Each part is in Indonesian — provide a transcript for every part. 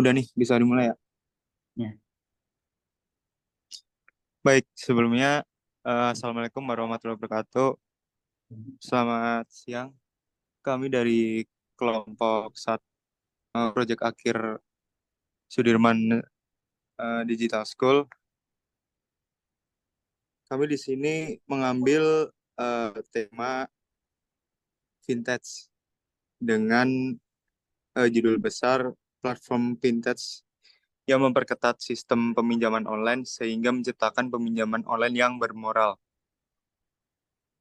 Udah nih, bisa dimulai ya? Ya. Baik, sebelumnya, Assalamualaikum warahmatullahi wabarakatuh. Selamat siang. Kami dari kelompok Proyek Akhir Sudirman Digital School. Kami di sini mengambil tema vintage dengan judul besar platform vintage yang memperketat sistem peminjaman online sehingga menciptakan peminjaman online yang bermoral.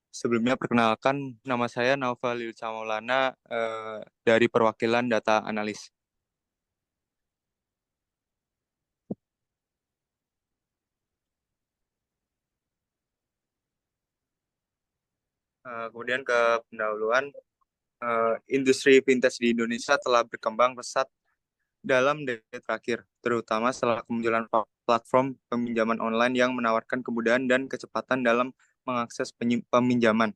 Sebelumnya perkenalkan, nama saya Naufal Ilsa Maulana dari perwakilan data analis. Kemudian ke pendahuluan, industri vintage di Indonesia telah berkembang pesat dalam dekade terakhir, terutama setelah kemunculan platform peminjaman online yang menawarkan kemudahan dan kecepatan dalam mengakses peminjaman.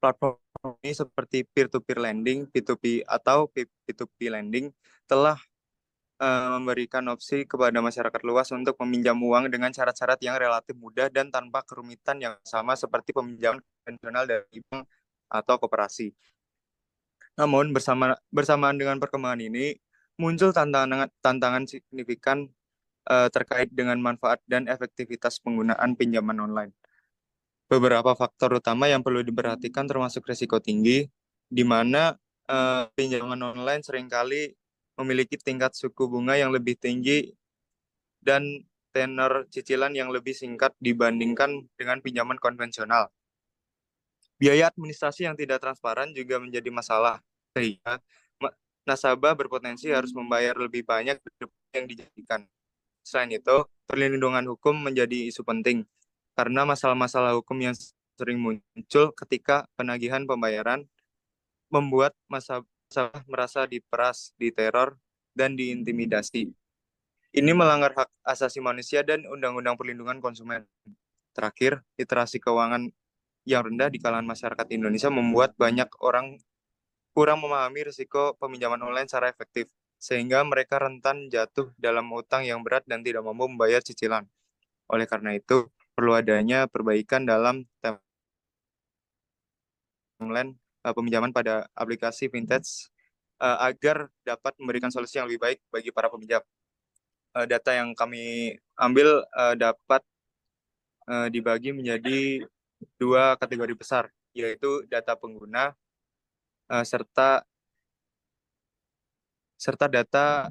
Platform ini seperti peer-to-peer lending, P2P atau P2P lending telah memberikan opsi kepada masyarakat luas untuk meminjam uang dengan syarat-syarat yang relatif mudah dan tanpa kerumitan yang sama seperti peminjaman konvensional dari bank atau koperasi. Namun bersamaan dengan perkembangan ini muncul tantangan signifikan terkait dengan manfaat dan efektivitas penggunaan pinjaman online. Beberapa faktor utama yang perlu diperhatikan termasuk risiko tinggi, di mana pinjaman online seringkali memiliki tingkat suku bunga yang lebih tinggi dan tenor cicilan yang lebih singkat dibandingkan dengan pinjaman konvensional. Biaya administrasi yang tidak transparan juga menjadi masalah, sehingga nasabah berpotensi harus membayar lebih banyak dari yang dijadikan. Selain itu, perlindungan hukum menjadi isu penting, karena masalah-masalah hukum yang sering muncul ketika penagihan pembayaran membuat nasabah merasa diperas, diteror, dan diintimidasi. Ini melanggar hak asasi manusia dan Undang-Undang Perlindungan Konsumen. Terakhir, literasi keuangan yang rendah di kalangan masyarakat Indonesia membuat banyak orang kurang memahami risiko peminjaman online secara efektif, sehingga mereka rentan jatuh dalam utang yang berat dan tidak mampu membayar cicilan. Oleh karena itu, perlu adanya perbaikan dalam online peminjaman pada aplikasi vintage agar dapat memberikan solusi yang lebih baik bagi para peminjam. Data yang kami ambil dapat dibagi menjadi dua kategori besar, yaitu data pengguna serta serta data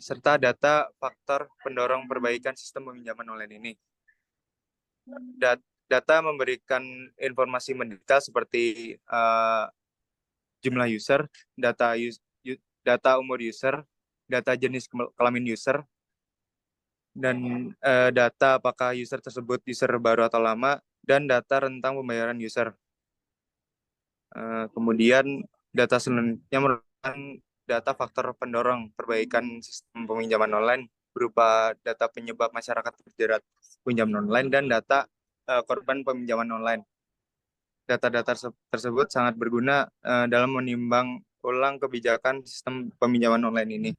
serta data faktor pendorong perbaikan sistem peminjaman online ini. Data memberikan informasi mendetail seperti jumlah user, data umur user, data jenis kelamin user, dan data apakah user tersebut user baru atau lama, dan data rentang pembayaran user. Kemudian data selanjutnya merupakan data faktor pendorong perbaikan sistem peminjaman online berupa data penyebab masyarakat terjerat pinjaman online dan data korban peminjaman online. Data-data tersebut sangat berguna dalam menimbang ulang kebijakan sistem peminjaman online ini.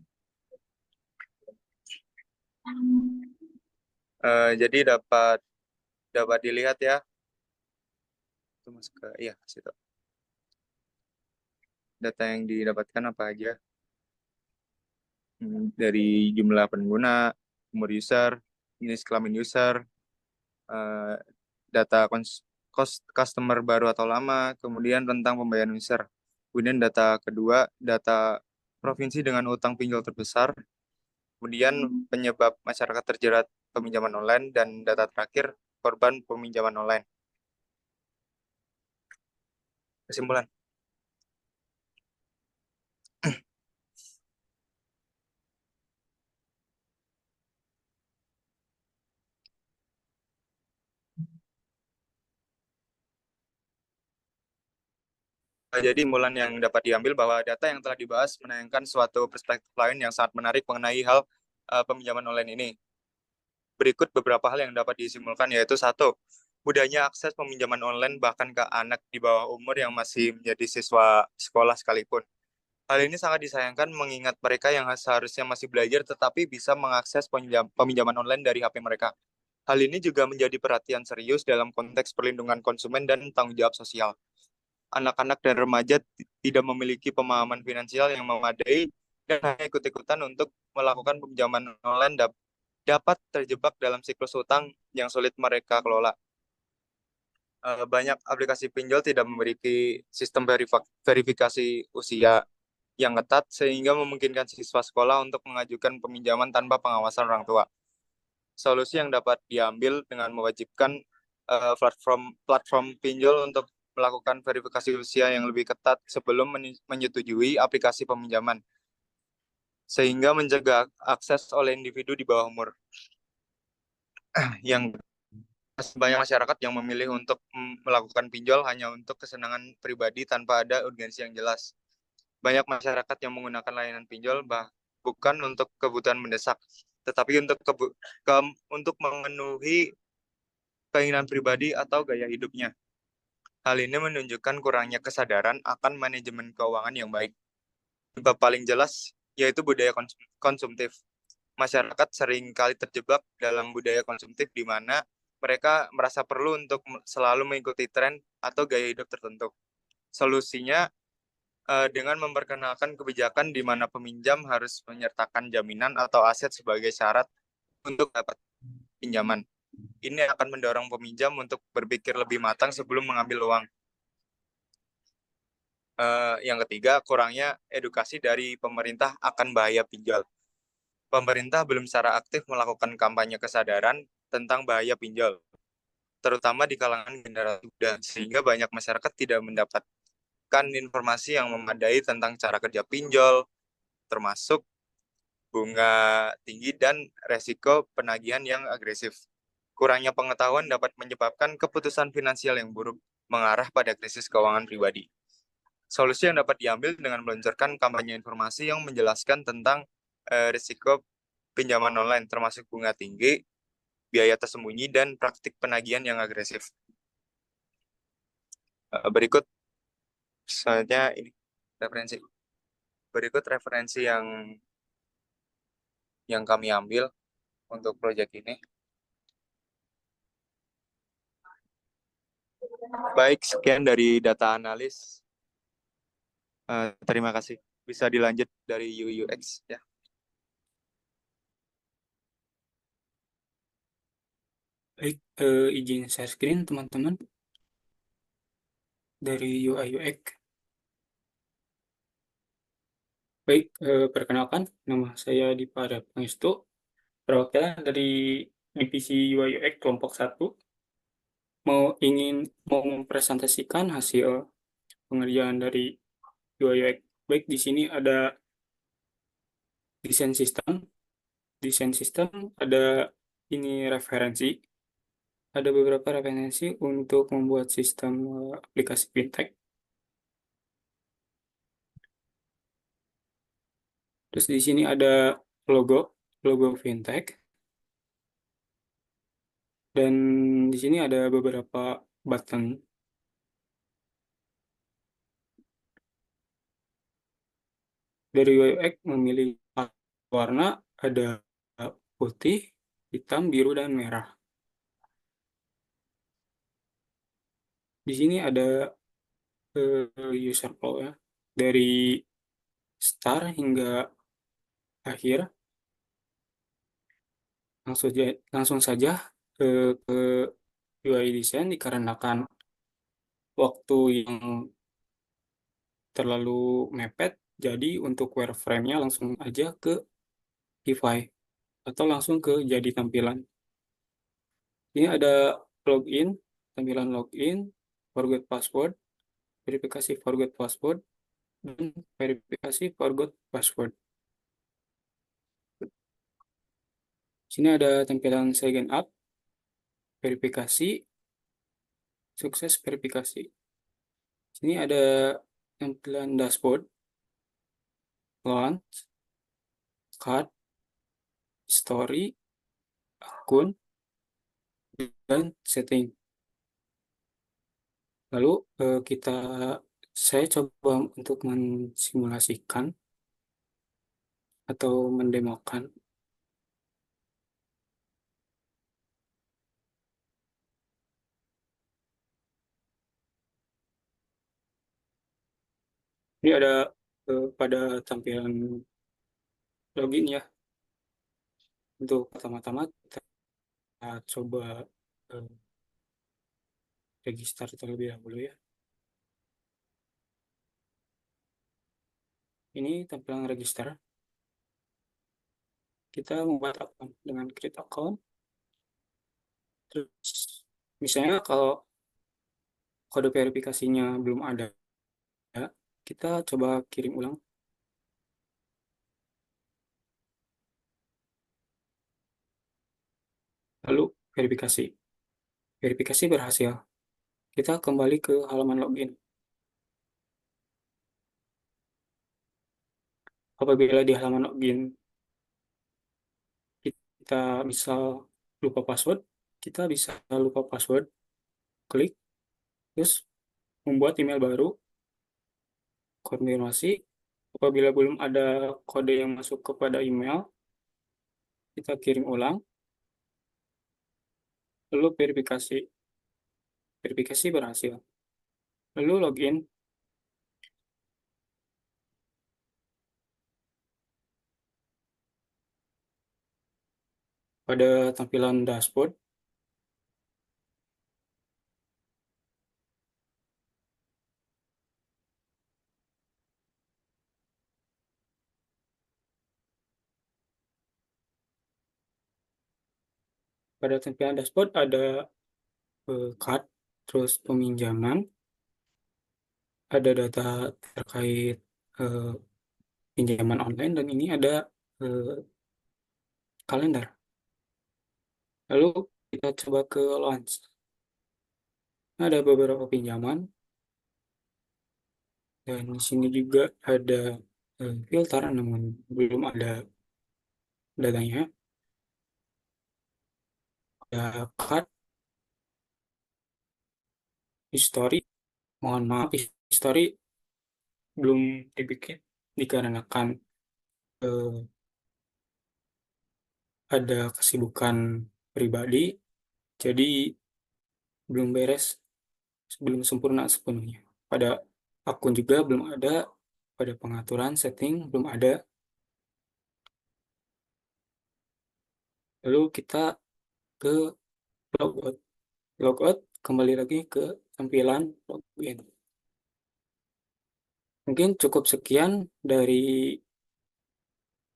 Jadi dapat dilihat ya. Itu masuk ke situ. Data yang didapatkan apa aja? Dari jumlah pengguna, umur user, jenis kelamin user, data customer baru atau lama, kemudian tentang pembayaran user. Kemudian data kedua, data provinsi dengan utang pinjol terbesar, kemudian penyebab masyarakat terjerat peminjaman online, dan data terakhir, korban peminjaman online. Kesimpulan. Jadi kesimpulan yang dapat diambil bahwa data yang telah dibahas menayangkan suatu perspektif lain yang sangat menarik mengenai hal peminjaman online ini. Berikut beberapa hal yang dapat disimpulkan, yaitu satu, mudahnya akses peminjaman online bahkan ke anak di bawah umur yang masih menjadi siswa sekolah sekalipun. Hal ini sangat disayangkan mengingat mereka yang seharusnya masih belajar tetapi bisa mengakses peminjaman online dari HP mereka. Hal ini juga menjadi perhatian serius dalam konteks perlindungan konsumen dan tanggung jawab sosial. Anak-anak dan remaja tidak memiliki pemahaman finansial yang memadai dan hanya ikut-ikutan untuk melakukan pinjaman online dapat terjebak dalam siklus hutang yang sulit mereka kelola. Banyak aplikasi pinjol tidak memiliki sistem verifikasi usia yang ketat sehingga memungkinkan siswa sekolah untuk mengajukan peminjaman tanpa pengawasan orang tua. Solusi yang dapat diambil dengan mewajibkan platform platform pinjol untuk melakukan verifikasi usia yang lebih ketat sebelum menyetujui aplikasi peminjaman, sehingga mencegah akses oleh individu di bawah umur. Yang banyak masyarakat yang memilih untuk melakukan pinjol hanya untuk kesenangan pribadi tanpa ada urgensi yang jelas. Banyak masyarakat yang menggunakan layanan pinjol bukan untuk kebutuhan mendesak, tetapi untuk memenuhi keinginan pribadi atau gaya hidupnya. Hal ini menunjukkan kurangnya kesadaran akan manajemen keuangan yang baik. Sebab paling jelas yaitu budaya konsumtif. Masyarakat sering kali terjebak dalam budaya konsumtif di mana mereka merasa perlu untuk selalu mengikuti tren atau gaya hidup tertentu. Solusinya dengan memperkenalkan kebijakan di mana peminjam harus menyertakan jaminan atau aset sebagai syarat untuk dapat pinjaman. Ini akan mendorong peminjam untuk berpikir lebih matang sebelum mengambil uang. Yang ketiga, kurangnya edukasi dari pemerintah akan bahaya pinjol. Pemerintah belum secara aktif melakukan kampanye kesadaran tentang bahaya pinjol, terutama di kalangan generasi muda, sehingga banyak masyarakat tidak mendapatkan informasi yang memadai tentang cara kerja pinjol, termasuk bunga tinggi dan resiko penagihan yang agresif. Kurangnya pengetahuan dapat menyebabkan keputusan finansial yang buruk, mengarah pada krisis keuangan pribadi. Solusi yang dapat diambil dengan meluncurkan kampanye informasi yang menjelaskan tentang risiko pinjaman online, termasuk bunga tinggi, biaya tersembunyi, dan praktik penagihan yang agresif. Berikut selanjutnya ini referensi. Berikut referensi yang kami ambil untuk proyek ini. Baik, sekian dari data analis. Terima kasih. Bisa dilanjut dari UX ya. Baik, izin share screen teman-teman dari UI UX. Baik, perkenalkan nama saya Dipa Pangestu, perwakilan dari divisi UI UX kelompok 1. Mau mempresentasikan hasil pengerjaan dari UI UX. Baik, di sini ada desain sistem. Desain sistem ada ini referensi. Ada beberapa referensi untuk membuat sistem aplikasi fintech. Terus di sini ada logo fintech. Dan di sini ada beberapa button. Dari UX memilih warna, ada putih, hitam, biru, dan merah. Di sini ada user flow ya. Dari start hingga akhir. Langsung saja ke UI design dikarenakan waktu yang terlalu mepet. Jadi untuk wireframe-nya langsung aja ke DeFi atau langsung ke jadi tampilan. Ini ada login, tampilan login, forgot password, verifikasi forgot password, dan verifikasi forgot password. Sini ada tampilan sign up, verifikasi, sukses verifikasi. Sini ada tampilan dashboard, launch, card, story, akun, dan setting. Lalu kita Saya coba untuk mensimulasikan atau mendemokan. Ini ada pada tampilan login ya. Untuk pertama-tama kita coba eh, register terlebih dahulu ya. Ini tampilan register. Kita membuat akun dengan create account. Terus misalnya kalau kode verifikasinya belum ada, kita coba kirim ulang. Lalu verifikasi. Verifikasi berhasil. Kita kembali ke halaman login. Apabila di halaman login kita misal lupa password, kita bisa lupa password, klik, terus membuat email baru, konfirmasi. Apabila belum ada kode yang masuk kepada email, kita kirim ulang, lalu verifikasi. Verifikasi berhasil. Lalu login. Pada tampilan dashboard, ada card, terus peminjaman, ada data terkait eh, pinjaman online, dan ini ada eh, kalender. Lalu kita coba ke launch. Ada beberapa pinjaman, dan di sini juga ada filter, namun belum ada datanya. Ada card, history. Mohon maaf, history belum dibikin dikarenakan eh, ada kesibukan pribadi, jadi belum beres, belum sempurna sepenuhnya. Pada akun juga belum ada, pada pengaturan setting belum ada. Lalu kita ke logout. Logout kembali lagi ke tampilan login. Mungkin cukup sekian dari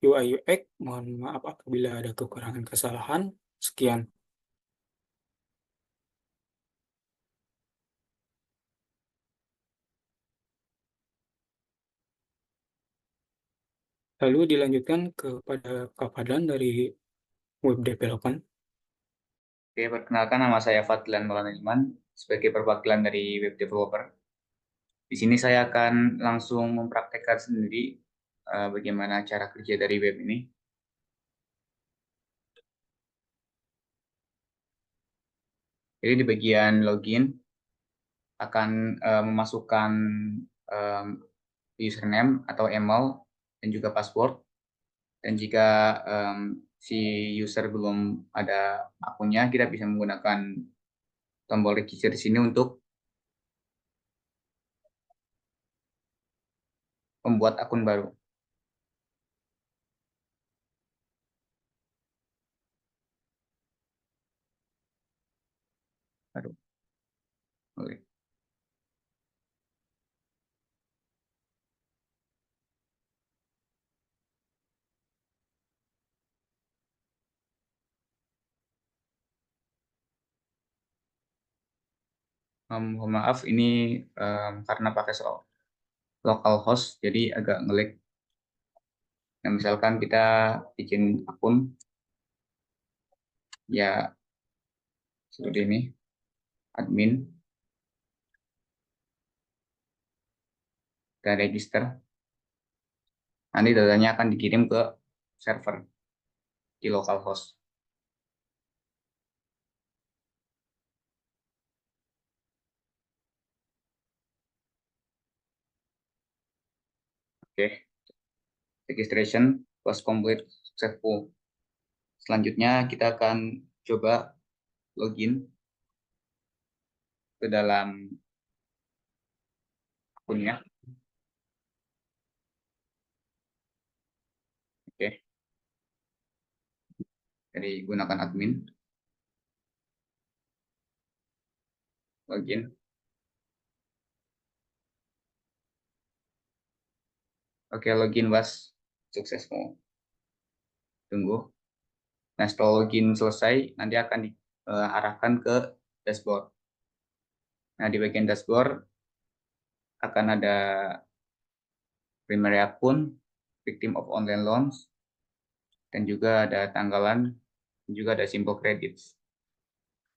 UI UX. Mohon maaf apabila ada kekurangan kesalahan. Sekian. Lalu dilanjutkan kepada Kak Fadlan dari web development. Oke, perkenalkan nama saya Fadlan Maulana Iman sebagai perwakilan dari web developer. Di sini saya akan langsung mempraktekkan sendiri bagaimana cara kerja dari web ini. Jadi di bagian login akan memasukkan um, username atau email dan juga password. Dan jika si user belum ada akunnya, kita bisa menggunakan tombol register di sini untuk membuat akun baru. Aduh, oke. Mohon maaf, ini karena pakai localhost, jadi agak ngelag. Nah, misalkan kita bikin akun, ya seperti ini, admin, dan register. Nanti datanya akan dikirim ke server di localhost. Oke, registration was complete successful. Selanjutnya kita akan coba login ke dalam akunnya. Oke, jadi gunakan admin, login. Oke, login was successful. Tunggu. Nah, setelah login selesai, nanti akan diarahkan ke dashboard. Nah, di bagian dashboard akan ada primary akun, victim of online loans, dan juga ada tanggalan, dan juga ada simple credits.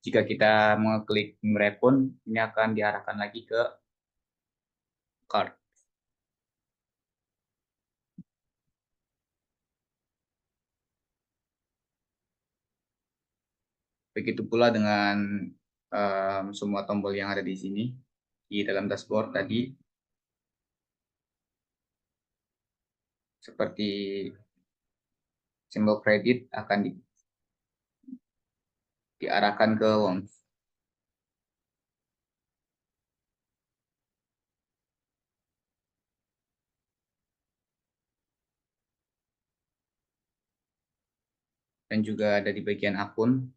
Jika kita mengklik primary akun, ini akan diarahkan lagi ke card. Begitu pula dengan semua tombol yang ada di sini, di dalam dashboard tadi, seperti simbol kredit akan diarahkan ke loans. Dan juga ada di bagian akun,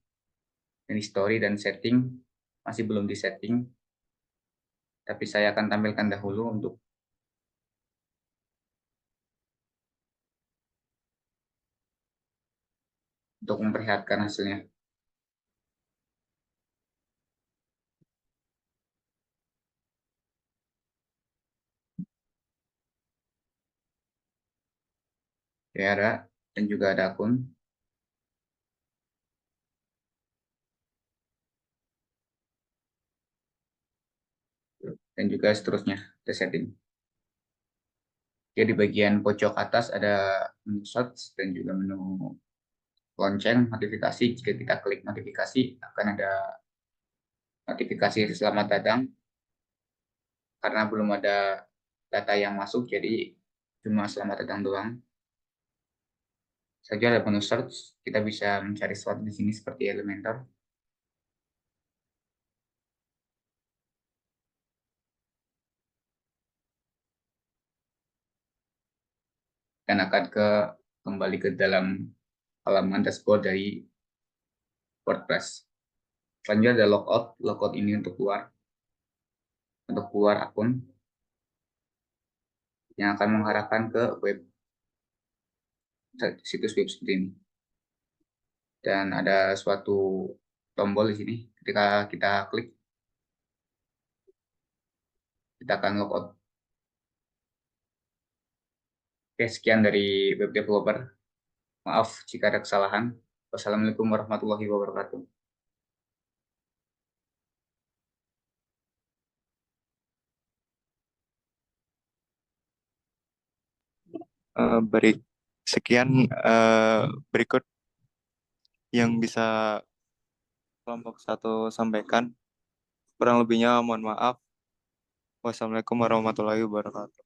dan history dan setting, masih belum disetting, tapi saya akan tampilkan dahulu untuk memperlihatkan hasilnya. Ya, ada, dan juga ada akun. Dan juga seterusnya, ada setting. Jadi di bagian pojok atas ada menu search dan juga menu lonceng notifikasi. Jika kita klik notifikasi, akan ada notifikasi selamat datang. Karena belum ada data yang masuk, jadi cuma selamat datang doang. Saja ada menu search, kita bisa mencari sesuatu di sini seperti Elementor. Dan akan kembali ke dalam halaman dashboard dari WordPress. Selanjutnya ada logout ini untuk keluar akun yang akan mengarahkan ke situs web seperti ini. Dan ada suatu tombol di sini, ketika kita klik, kita akan logout. Oke, sekian dari web developer. Maaf jika ada kesalahan. Wassalamualaikum warahmatullahi wabarakatuh. Sekian berikut yang bisa kelompok 1 sampaikan. Kurang lebihnya mohon maaf. Wassalamualaikum warahmatullahi wabarakatuh.